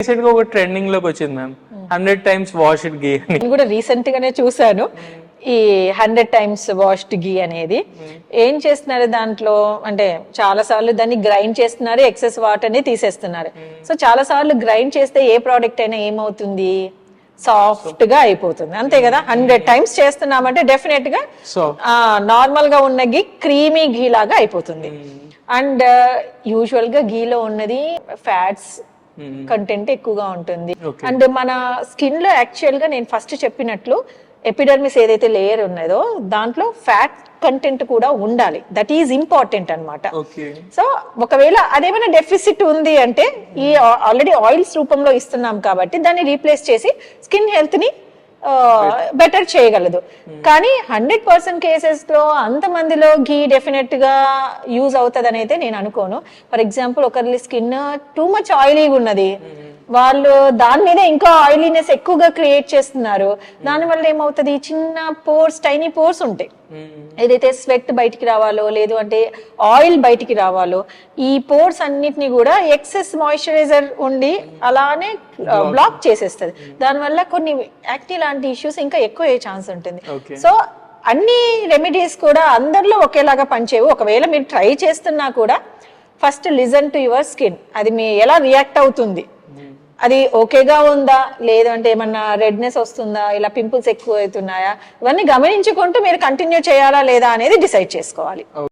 Recent గా ఒక trending లోకి వచ్చింది మ్యామ్, 100 times washed ghee అని. నేను కూడా రీసెంట్ గానే చూసాను ఈ 100 times వాష్డ్ ఘీ అనేది. ఏం చేస్తున్నారు దాంట్లో అంటే చాలా సార్లు దాన్ని గ్రైండ్ చేస్తున్నారు, ఎక్సెస్ వాటర్ ని తీసేస్తున్నారు. సో చాలా సార్లు గ్రైండ్ చేస్తే ఏ ప్రోడక్ట్ అయినా ఏమవుతుంది, సాఫ్ట్ గా అయిపోతుంది, అంతే కదా. 100 times చేస్తున్నామంటే డెఫినెట్ గా నార్మల్ గా ఉన్న ఘీ క్రీమీ ఘీ లాగా అయిపోతుంది. అండ్ యూజువల్ గా ఘీలో ఉన్నది ఫ్యాట్స్ కంటెంట్ ఎక్కువగా ఉంటుంది. అండ్ మన స్కిన్ లో యాక్చువల్ గా నేను ఫస్ట్ చెప్పినట్లు ఎపిడర్మిస్ ఏదైతే లేయర్ ఉన్నదో దాంట్లో ఫ్యాట్ కంటెంట్ కూడా ఉండాలి. దట్ ఈజ్ ఇంపార్టెంట్ అన్నమాట. సో ఒకవేళ అదేమైనా డెఫిసిట్ ఉంది అంటే ఈ ఆల్రెడీ ఆయిల్స్ రూపంలో ఇస్తున్నాం కాబట్టి దాన్ని రీప్లేస్ చేసి స్కిన్ హెల్త్ ని బెటర్ చేయగలదు. కానీ 100% కేసెస్ లో అంత మందిలో ఘీ డెఫినెట్ గా యూజ్ అవుతుంది అని అయితే నేను అనుకోను. ఫర్ ఎగ్జాంపుల్ ఒకరి స్కిన్ టూ మచ్ ఆయిలీగా ఉన్నది, వాళ్ళు దాని మీద ఇంకా ఆయిలీనెస్ ఎక్కువగా క్రియేట్ చేస్తున్నారు. దానివల్ల ఏమవుతుంది, చిన్న పోర్స్, టైనీ పోర్స్ ఉంటాయి. ఏదైతే స్వెట్ బయటికి రావాలో లేదు అంటే ఆయిల్ బయటికి రావాలో ఈ పోర్స్ అన్నిటిని కూడా ఎక్సెస్ మాయిశ్చరైజర్ ఉండి అలానే బ్లాక్ చేసేస్తుంది. దానివల్ల కొన్ని యాక్ని లాంటి ఇష్యూస్ ఇంకా ఎక్కువ అయ్యే ఛాన్స్ ఉంటుంది. సో అన్ని రెమెడీస్ కూడా అందరిలో ఒకేలాగా పనిచేయవు. ఒకవేళ మీరు ట్రై చేస్తున్నా కూడా first listen to your skin, అది మీ ఎలా రియాక్ట్ అవుతుంది, అది ఓకేగా ఉందా లేదు అంటే ఏమన్నా రెడ్నెస్ వస్తుందా, ఇలా పింపుల్స్ ఎక్కువ అవుతున్నాయా, ఇవన్నీ గమనించుకుంటూ మీరు కంటిన్యూ చేయాలా లేదా అనేది డిసైడ్ చేసుకోవాలి.